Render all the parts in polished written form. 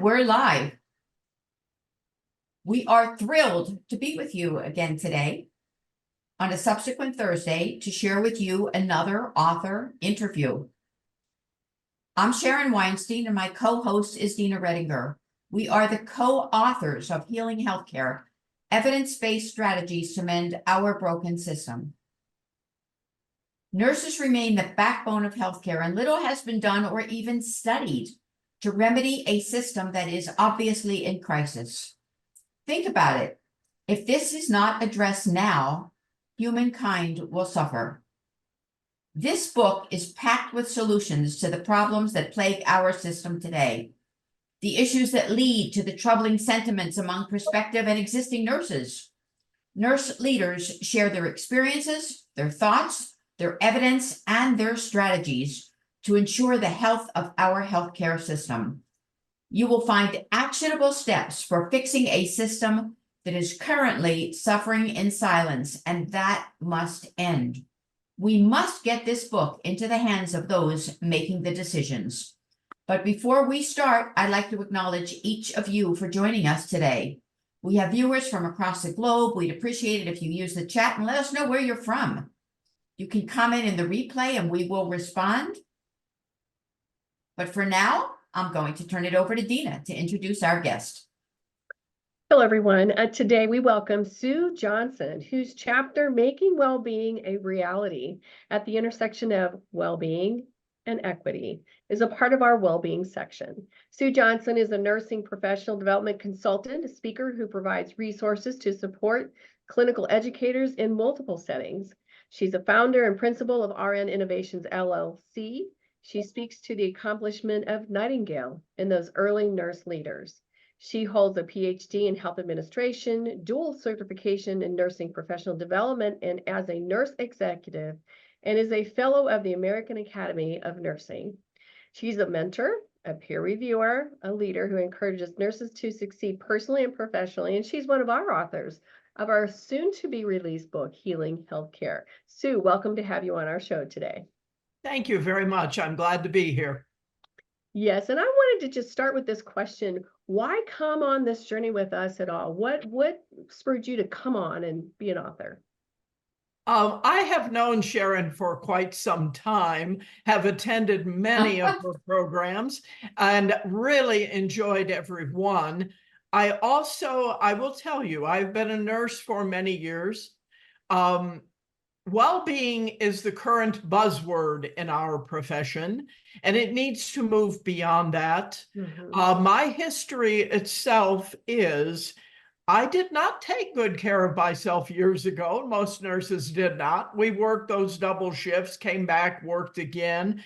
we're live. We are thrilled to be with you again today on a subsequent Thursday to share with you another author interview. I'm Sharon Weinstein and my co-host is Dina Redinger. We are the co-authors of Healing Healthcare, Evidence-Based Strategies to Mend Our Broken System. Nurses remain the backbone of healthcare, and little has been done or even studied to remedy a system that is obviously in crisis. Think about it. If this is not addressed now, humankind will suffer. This book is packed with solutions to the problems that plague our system today, the issues that lead to the troubling sentiments among prospective and existing nurses. Nurse leaders share their experiences, their thoughts, their evidence, and their strategies to ensure the health of our healthcare system. You will find actionable steps for fixing a system that is currently suffering in silence, and that must end. We must get this book into the hands of those making the decisions. But before we start, I'd like to acknowledge each of you for joining us today. We have viewers from across the globe. We'd appreciate it if you use the chat and let us know where you're from. You can comment in the replay and we will respond. But for now, I'm going to turn it over to Dina to introduce our guest. Hello, everyone. Today we welcome Sue Johnson, whose chapter, Making Wellbeing a Reality at the Intersection of Wellbeing and Equity, is a part of our Wellbeing section. Sue Johnson is a nursing professional development consultant, a speaker who provides resources to support clinical educators in multiple settings. She's a founder and principal of RN Innovations, LLC. She speaks to the accomplishment of Nightingale in those early nurse leaders. She holds a PhD in health administration, dual certification in nursing professional development, and as a nurse executive, and is a fellow of the American Academy of Nursing. She's a mentor, a peer reviewer, a leader who encourages nurses to succeed personally and professionally, and she's one of our authors of our soon-to-be-released book, Healing Healthcare. Sue, welcome to have you on our show today. Thank you very much. I'm glad to be here. Yes, and I wanted to just start with this question. Why come on this journey with us at all? What spurred you to come on and be an author? I have known Sharon for quite some time, have attended many of her programs, and really enjoyed every one. I will tell you, I've been a nurse for many years. Well-being is the current buzzword in our profession, and it needs to move beyond that. My history itself is I did not take good care of myself years ago. Most nurses did not. We worked those double shifts, came back, worked again,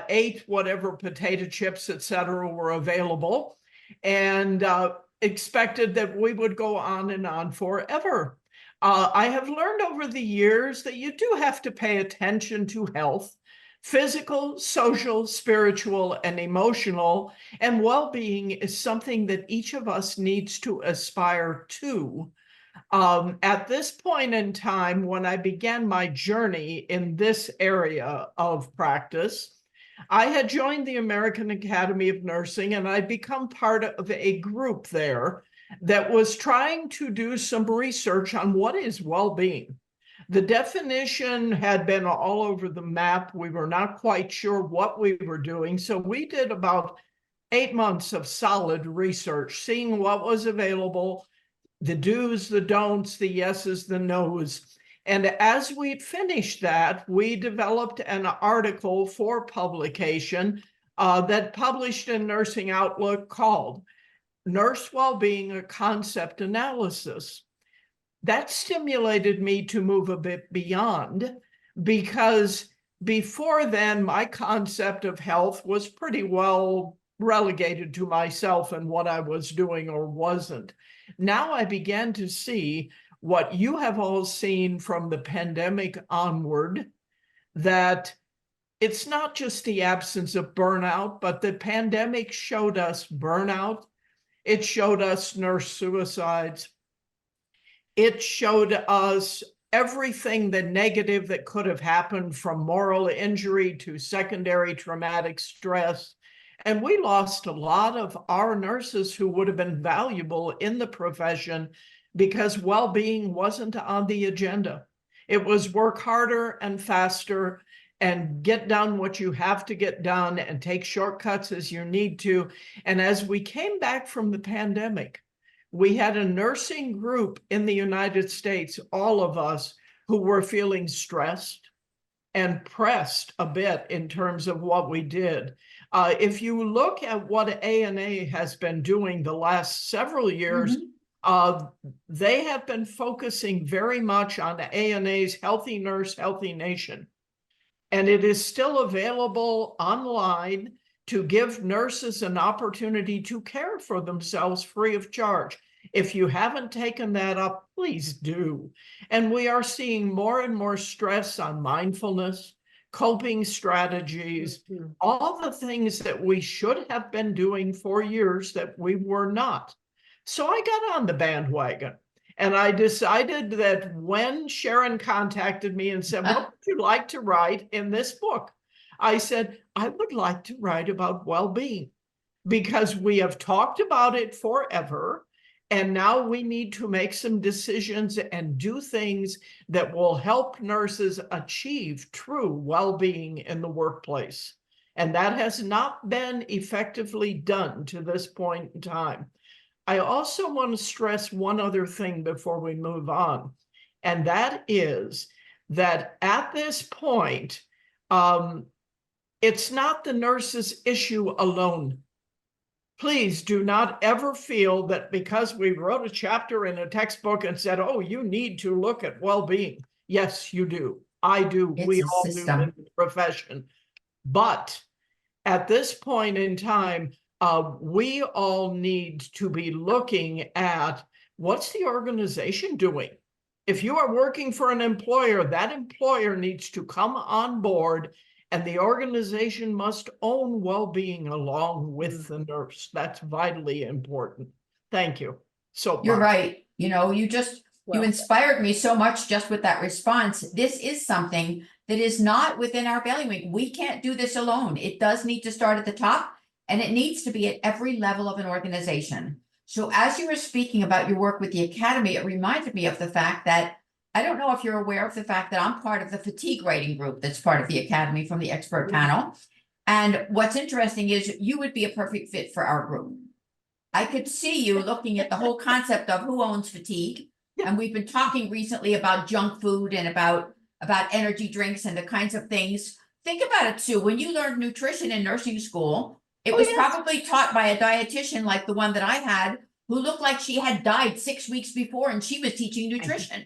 ate whatever potato chips, etc., were available, and expected that we would go on and on forever. I have learned over the years that you do have to pay attention to health, physical, social, spiritual, and emotional, and well-being is something that each of us needs to aspire to. At this point in time, when I began my journey in this area of practice, I had joined the American Academy of Nursing, and I'd become part of a group there that was trying to do some research on what is well-being. The definition had been all over the map. We were not quite sure what we were doing. So we did about 8 months of solid research, seeing what was available, the do's, the don'ts, the yeses, the no's. And as we finished that, we developed an article for publication that published in Nursing Outlook called Nurse Wellbeing, a Concept Analysis. That stimulated me to move a bit beyond, because before then, my concept of health was pretty well relegated to myself and what I was doing or wasn't. Now I began to see what you have all seen from the pandemic onward, that it's not just the absence of burnout, but the pandemic showed us burnout. It showed us nurse suicides. It showed us everything the negative that could have happened, from moral injury to secondary traumatic stress And we lost a lot of our nurses who would have been valuable in the profession because well-being wasn't on the agenda. It was work harder and faster and get done what you have to get done and take shortcuts as you need to. And as we came back from the pandemic, we had a nursing group in the United States, all of us, who were feeling stressed and pressed a bit in terms of what we did. If you look at what ANA has been doing the last several years, they have been focusing very much on ANA's Healthy Nurse, Healthy Nation. And it is still available online to give nurses an opportunity to care for themselves free of charge. If you haven't taken that up, please do. And we are seeing more and more stress on mindfulness, coping strategies, all the things that we should have been doing for years that we were not. So I got on the bandwagon. And I decided that when Sharon contacted me and said, what would you like to write in this book? I said, I would like to write about well-being because we have talked about it forever. And now we need to make some decisions and do things that will help nurses achieve true well-being in the workplace. And that has not been effectively done to this point in time. I also want to stress one other thing before we move on, and that is that at this point, it's not the nurse's issue alone. Please do not ever feel that because we wrote a chapter in a textbook and said, oh, you need to look at well-being. Yes, you do. I do. We all do in the profession. But at this point in time, we all need to be looking at what's the organization doing. If you are working for an employer, that employer needs to come on board and the organization must own well-being along with the nurse. That's vitally important. Thank you. So you're right. You know, you inspired me so much just with that response. This is something that is not within our bailiwick. We can't do this alone. It does need to start at the top. And it needs to be at every level of an organization. So as you were speaking about your work with the Academy, it reminded me of the fact that, I don't know if you're aware of the fact that I'm part of the fatigue writing group that's part of the Academy from the expert panel. And what's interesting is you would be a perfect fit for our group. I could see you looking at the whole concept of who owns fatigue. And we've been talking recently about junk food and about energy drinks and the kinds of things. Think about it, Sue. When you learned nutrition in nursing school, it was probably taught by a dietitian like the one that I had, who looked like she had died 6 weeks before and she was teaching nutrition.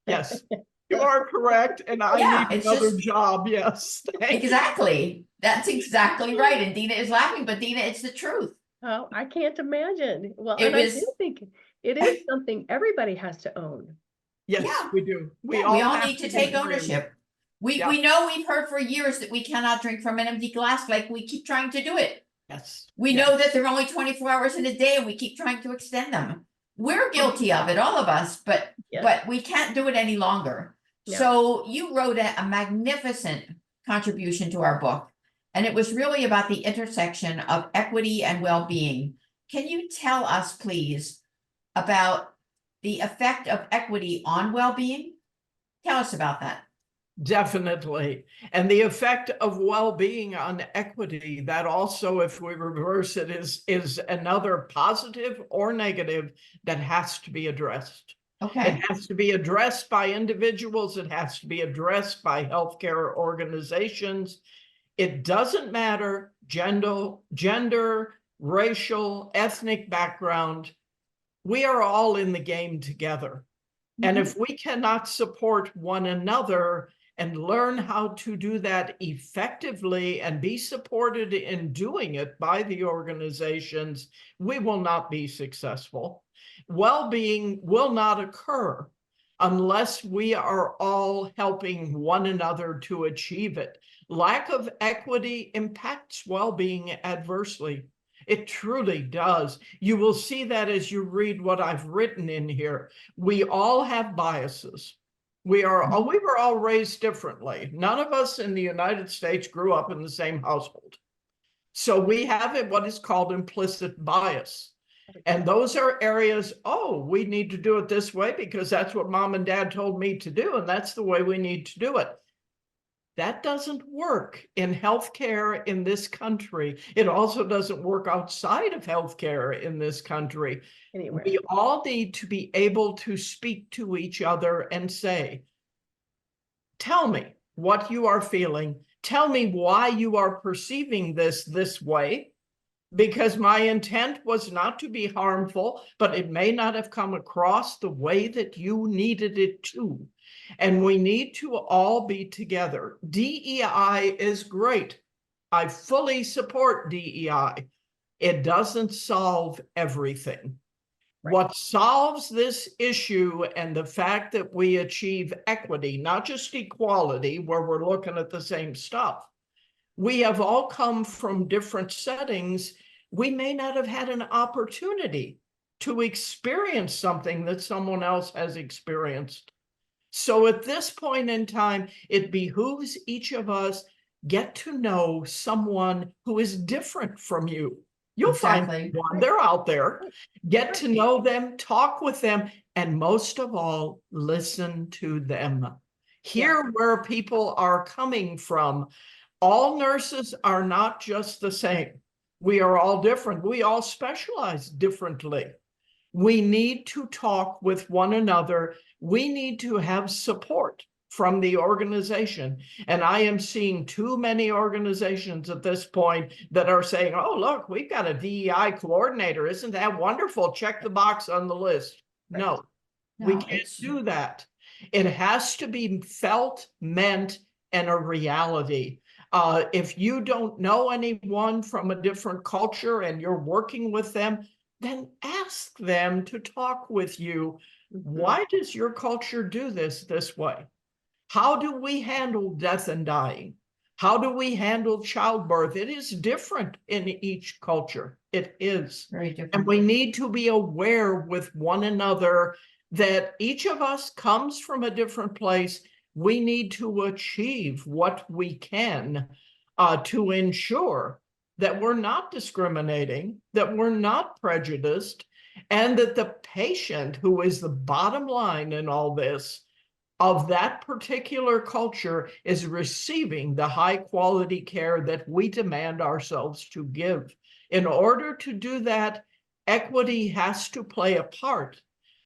Yes, you are correct. And I need another job. Yes. Exactly. That's exactly right. And Dina is laughing, but Dina, it's the truth. Oh, I can't imagine. Well, and I do think it is something everybody has to own. Yes, we do. We all need to take ownership. We know we've heard for years that we cannot drink from an empty glass, like we keep trying to do it. Yes. We know that there are only 24 hours in a day and we keep trying to extend them. We're guilty of it, all of us, but we can't do it any longer. So you wrote a magnificent contribution to our book, and it was really about the intersection of equity and well-being. Can you tell us, please, about the effect of equity on well-being? Tell us about that. Definitely. And the effect of well-being on equity, that also, if we reverse it, is another positive or negative that has to be addressed. Okay. It has to be addressed by individuals. It has to be addressed by healthcare organizations. It doesn't matter gender, racial, ethnic background. We are all in the game together. And if we cannot support one another and learn how to do that effectively and be supported in doing it by the organizations, we will not be successful. Well-being will not occur unless we are all helping one another to achieve it. Lack of equity impacts well-being adversely. It truly does. You will see that as you read what I've written in here. We all have biases. We were all raised differently. None of us in the United States grew up in the same household. So we have what is called implicit bias. And those are areas, oh, we need to do it this way because that's what mom and dad told me to do, and that's the way we need to do it. That doesn't work in healthcare in this country. It also doesn't work outside of healthcare in this country. Anywhere. We all need to be able to speak to each other and say, tell me what you are feeling. Tell me why you are perceiving this way, because my intent was not to be harmful, but it may not have come across the way that you needed it to. And we need to all be together. DEI is great. I fully support DEI. It doesn't solve everything. Right. What solves this issue and the fact that we achieve equity, not just equality, where we're looking at the same stuff. We have all come from different settings. We may not have had an opportunity to experience something that someone else has experienced. So at this point in time, it behooves each of us get to know someone who is different from you. You'll Exactly. find one, they're out there. Get to know them, talk with them, and most of all, listen to them. Hear where people are coming from. All nurses are not just the same. We are all different. We all specialize differently. We need to talk with one another. We need to have support from the organization. And I am seeing too many organizations at this point that are saying, oh, look, we've got a DEI coordinator. Isn't that wonderful? Check the box on the list. Right. No, we No, can't it's- do that. It has to be felt, meant, and a reality. If you don't know anyone from a different culture and you're working with them, then ask them to talk with you. Why does your culture do this way? How do we handle death and dying? How do we handle childbirth? It is different in each culture. It is. very different. And we need to be aware with one another that each of us comes from a different place. We need to achieve what we can to ensure that we're not discriminating, that we're not prejudiced, and that the patient, who is the bottom line in all this, of that particular culture, is receiving the high quality care that we demand ourselves to give. In order to do that, equity has to play a part,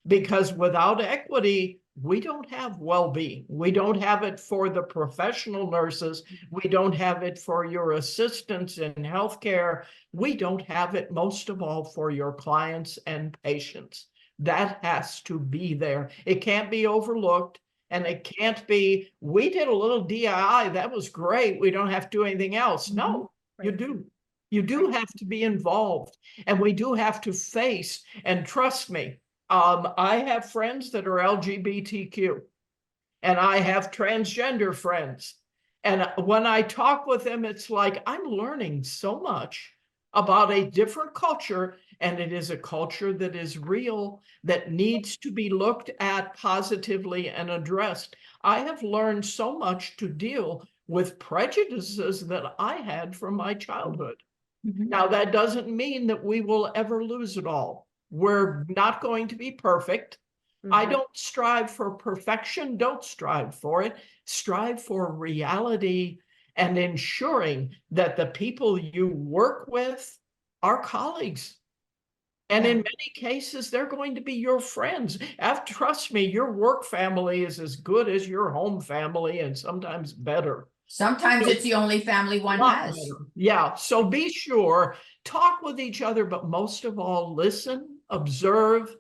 because without equity, we don't have well-being. We don't have it for the professional nurses. We don't have it for your assistants in healthcare. We don't have it most of all for your clients and patients. That has to be there. It can't be overlooked. And it can't be, we did a little DII, that was great, we don't have to do anything else. No, you do. You do have to be involved, and we do have to face, and trust me, I have friends that are LGBTQ, and I have transgender friends. And when I talk with them, it's like I'm learning so much about a different culture, and it is a culture that is real, that needs to be looked at positively and addressed. I have learned so much to deal with prejudices that I had from my childhood. Mhm. Now, that doesn't mean that we will ever lose it all. We're not going to be perfect. I don't strive for perfection. Don't strive for it. Strive for reality and ensuring that the people you work with are colleagues. And in many cases, they're going to be your friends. Trust me, your work family is as good as your home family, and sometimes better. Sometimes So- it's the only family one Lot has. better. Yeah, so be sure, talk with each other, but most of all, listen, observe,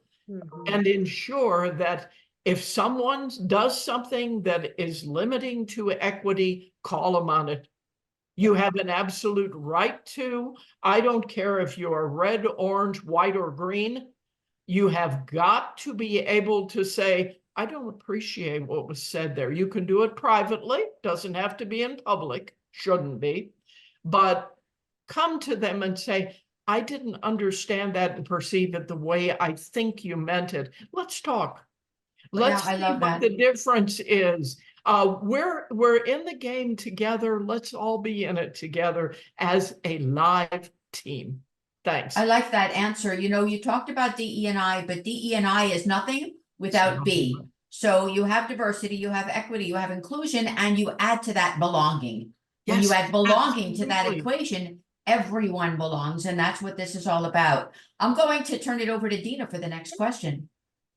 and ensure that if someone does something that is limiting to equity, call them on it. You have an absolute right to. I don't care if you're red, orange, white, or green. You have got to be able to say, I don't appreciate what was said there. You can do it privately, doesn't have to be in public, shouldn't be. But come to them and say, I didn't understand that and perceive it the way I think you meant it. Let's talk. Let's I see love what that. the difference is. We're in the game together. Let's all be in it together as a live team. Thanks. I like that answer. You know, you talked about DE&I, but DE&I is nothing without B. So you have diversity, you have equity, you have inclusion, and you add to that belonging. When you Yes, add belonging to that absolutely. equation, everyone belongs, and that's what this is all about. I'm going to turn it over to Dina for the next question.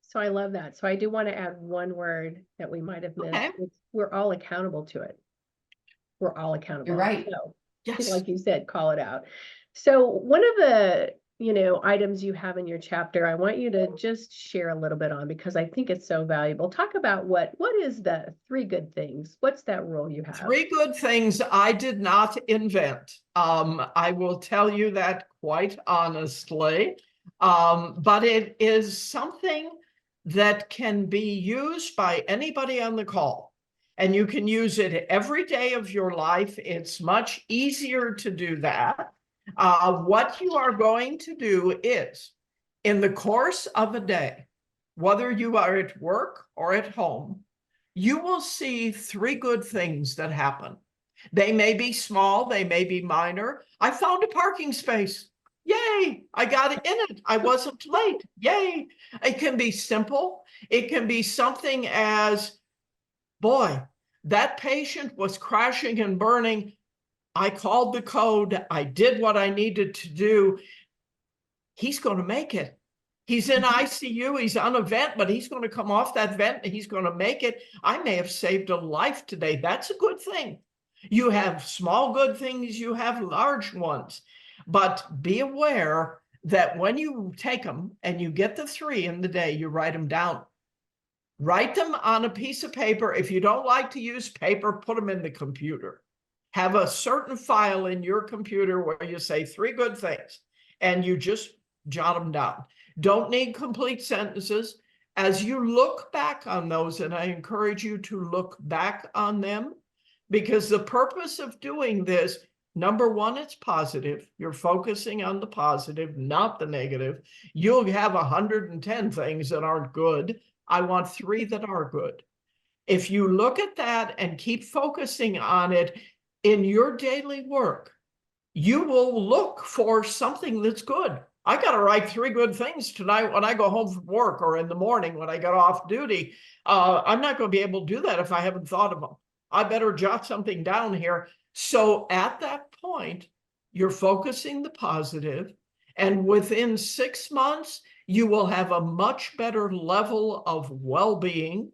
So I love that. So I do want to add one word that we might have missed. Okay. We're all accountable to it. We're all accountable. You're right. So, Yes. like you said, call it out. So one of the, items you have in your chapter, I want you to just share a little bit on, because I think it's so valuable. Talk about what is the 3 good things? What's that rule you have? 3 good things I did not invent. I will tell you that quite honestly. But it is something that can be used by anybody on the call. And you can use it every day of your life. It's much easier to do that. What you are going to do is, in the course of a day, whether you are at work or at home, you will see 3 good things that happen. They may be small, they may be minor. I found a parking space. Yay, I got in it. I wasn't late. Yay. It can be simple. It can be something as, boy, that patient was crashing and burning. I called the code. I did what I needed to do. He's going to make it. He's in ICU. He's on a vent, but he's going to come off that vent and he's going to make it. I may have saved a life today. That's a good thing. You have small good things, you have large ones, but be aware that when you take them and you get the 3 in the day, you write them down. Write them on a piece of paper. If you don't like to use paper, put them in the computer. Have a certain file in your computer where you say 3 good things and you just jot them down. Don't need complete sentences. As you look back on those, and I encourage you to look back on them, because the purpose of doing this, number 1, it's positive. You're focusing on the positive, not the negative. You'll have 110 things that aren't good. I want 3 that are good. If you look at that and keep focusing on it in your daily work, you will look for something that's good. I got to write 3 good things tonight when I go home from work, or in the morning when I get off duty. I'm not going to be able to do that if I haven't thought of them. I better jot something down here. So at that point, you're focusing the positive, and within 6 months, you will have a much better level of well-being,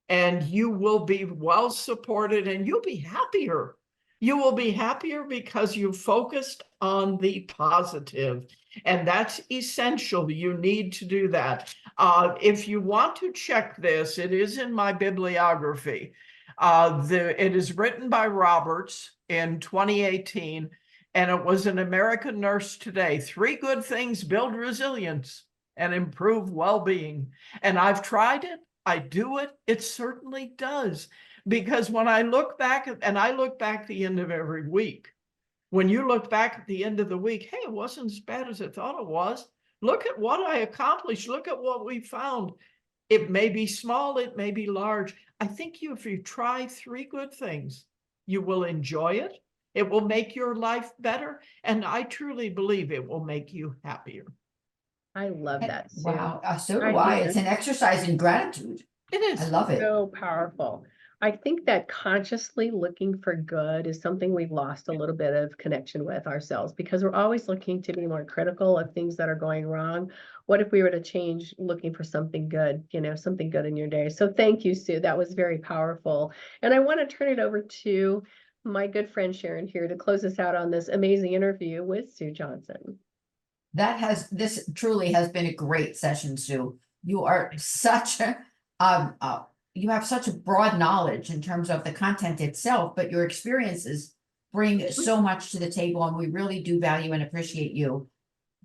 and you will be well supported, and you'll be happier. You will be happier because you focused on the positive, and that's essential. You need to do that. If you want to check this, it is in my bibliography. It is written by Roberts in 2018, and it was an American Nurse Today. 3 good things build resilience and improve well-being. And I've tried it. I do it. It certainly does. Because when I look back, and I look back at the end of every week, when you look back at the end of the week, hey, it wasn't as bad as I thought it was. Look at what I accomplished. Look at what we found. It may be small, it may be large. I think if you try 3 good things, you will enjoy it. It will make your life better. And I truly believe it will make you happier. I love that, Sue. Wow, so do I I. think It's an exercise in gratitude. It is. I love it. So powerful. I think that consciously looking for good is something we've lost a little bit of connection with ourselves, because we're always looking to be more critical of things that are going wrong. What if we were to change looking for something good, something good in your day? So thank you, Sue. That was very powerful. And I want to turn it over to my good friend Sharon here to close us out on this amazing interview with Sue Johnson. This truly has been a great session, Sue. You are such a, you have such a broad knowledge in terms of the content itself, but your experiences bring so much to the table, and we really do value and appreciate you.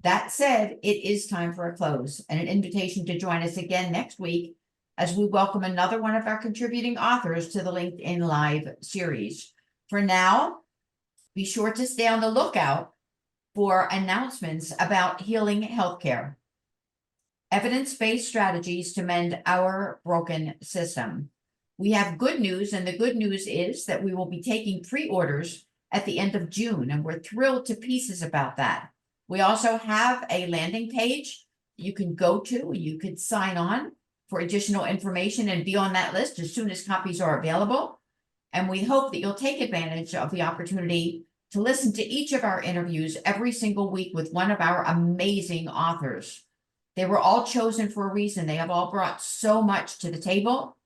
That said, it is time for a close and an invitation to join us again next week as we welcome another one of our contributing authors to the LinkedIn Live series. For now, be sure to stay on the lookout for announcements about healing healthcare, evidence-based strategies to mend our broken system. We have good news, and the good news is that we will be taking pre-orders at the end of June, and we're thrilled to pieces about that. We also have a landing page you can go to, you could sign on for additional information and be on that list as soon as copies are available. And we hope that you'll take advantage of the opportunity to listen to each of our interviews every single week with one of our amazing authors. They were all chosen for a reason. They have all brought so much to the table,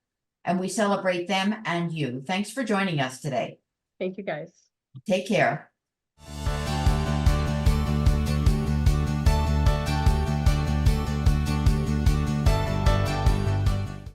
and we celebrate them and you. Thanks for joining us today. Thank you, guys. Take care.